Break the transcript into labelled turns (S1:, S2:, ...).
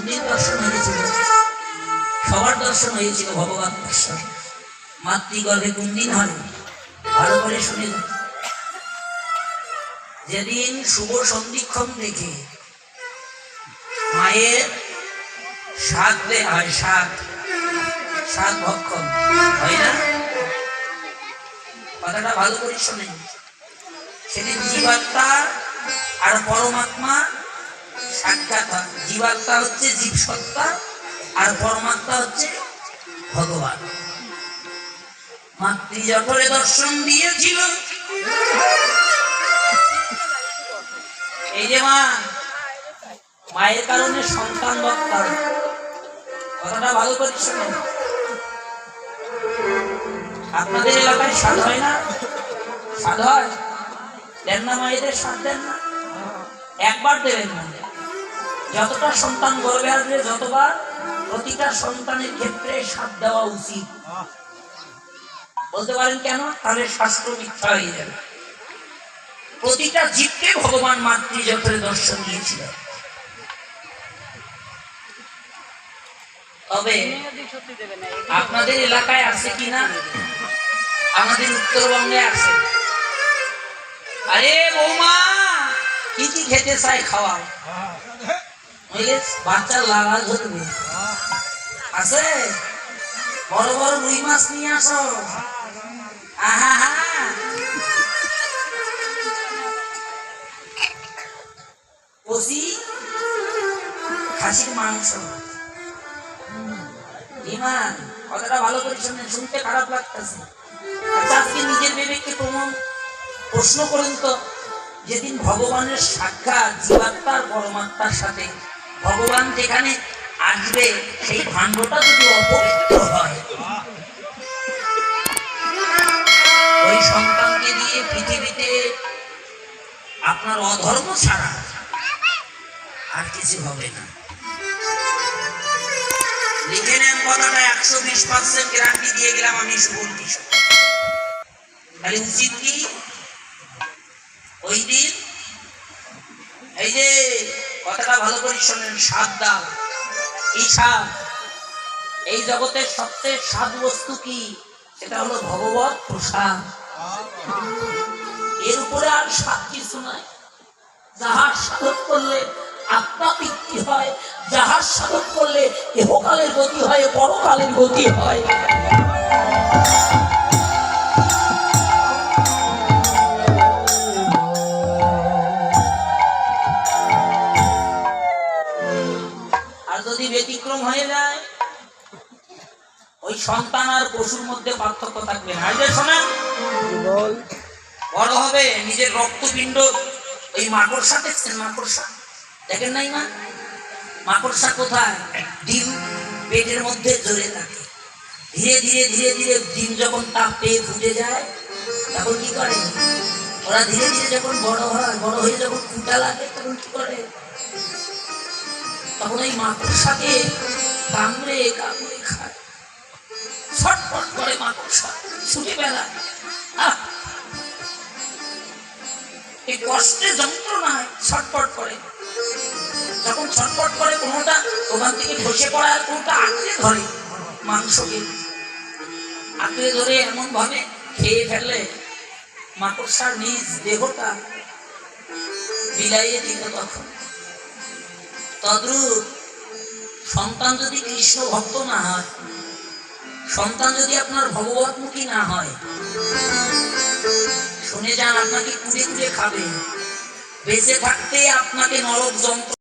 S1: দিন দর্শন হয়েছিল, সবার দর্শন হয়েছিল, ভগবান দর্শন। মাতৃগর্ভে কোন দিন হয় ভালো করে শুনে যান। যেদিন শুভ সন্ধিক্ষণ দেখে মায়ের শাক দেয়া হয়, শাক ভক্ষণ হয় না, কথাটা ভালো করে শোনেন। সেদিন জীবাত্মা আর পরমাত্মা সাক্ষাৎ হয়। জীবাত্মা হচ্ছে জীব সত্তা আর পরমাত্মা হচ্ছে ভগবান। মাতৃ জঠরে দর্শন দিয়েছিল। এই যে মায়ের কারণে সন্তান দরকার, কথাটা ভালো করে শোনেন। আপনাদের এলাকায় স্বাদ হয় না? স্বাদ হয়? দেন না মায়েদের? স্বাদ দেন না? একবার দেবেন না। যতটা সন্তান গর্ভে আসবে যতবার, প্রতিটা সন্তানের ক্ষেত্রে স্বাদ দেওয়া উচিত। বলতে পারেন কেন? তাহলে শাস্ত্র মিথ্যা হয়ে যাবে। প্রতিটা জীবকে ভগবান মাতৃ জঠরে দর্শন দিয়েছিলেন। তবে আপনাদের এলাকায় আছে কিনা? আমাদের উত্তরবঙ্গে আছে। আরে বৌমা কি কি খেতে চাই খাওয়া, বাচ্চা লালা ধরবে। আছে বড় বড় রুই মাছ নিয়ে আসো। আহা হা, কষি খাসির মাংস। ইমান কথাটা ভালো করে শুনেন, শুনতে খারাপ লাগতেছে। আচ্ছা, আজকে নিজের বিবেককে প্রশ্ন করুন তো, যেদিন ভগবানের সাক্ষাৎ জীবাত্মার পরমাত্মার সাথে, ভগবান যেখানে আসবে সেই ভাণ্ডটা যদি অপবিত্র হয়, ওই সন্তানকে দিয়ে পৃথিবীতে আপনার অধর্ম ছাড়া আর কিছু হবে না। লিখে নেন কথাটা, 120% গ্যারান্টি দিয়ে গেলাম আমি সুবল কিশোর। তাহলে উচিত কি ওই দিন, এই যে কথাটা ভালো করে শোনেন, স্বাদ দাও। এই স্বাদ, এই জগতের সবচেয়ে স্বাদ বস্তু কি? সেটা হলো ভগবত প্রসাদ। এর উপরে আর স্বাদ কিছু নাই। যাহার সাধক করলে আত্মা তৃপ্তি হয়, যাহার সাধক করলে ইহকালের গতি হয়, পরকালের গতি হয়। আর যদি ব্যতিক্রম হয়ে যায়, ওই সন্তান আর পশুর মধ্যে পার্থক্য থাকবে না। শোনেন, বড় হবে নিজের রক্তপিণ্ড, ওই মাকড়সা দেখছেন? মাকড়সা দেখেন নাই? মাকড়সা কোথায়? ডিম পেটের মধ্যে জড়ে থাকে। ধীরে ধীরে ধীরে ধীরে ডিম যখন তাপ পেয়ে ফুটে যায়, তখন কি করে? ওরা ধীরে ধীরে যখন বড় হয়, বড় হয়ে যখন ফুটা লাগে, তখন কি করে? তখন ওই মাকড়সাকে কামড়ে কামড়ে খায়, ছটফট করে মাকড়সা, ছুটে বেড়ায়। এই কষ্টে যন্ত্রণায় ছটফট করে। যখন ছটফট করে, কোনোটা ওখান থেকে বসে পড়ে, আর কোনোটা আঁকড়ে ধরে, মাংসকে আঁকড়ে ধরে এমন ভাবে খেয়ে ফেললে মাকড়সার নিজ দেহটা বিলাইয়ে দিল। তখন তদ্রূপ সন্তান যদি কৃষ্ণ ভক্ত না হয়, সন্তান যদি আপনার ভগবতমুখী না হয়, শুনে যান, আপনাকে কুড়ে কুড়ে খাবে। বেঁচে থাকতে আপনাকে নরক যন্ত্র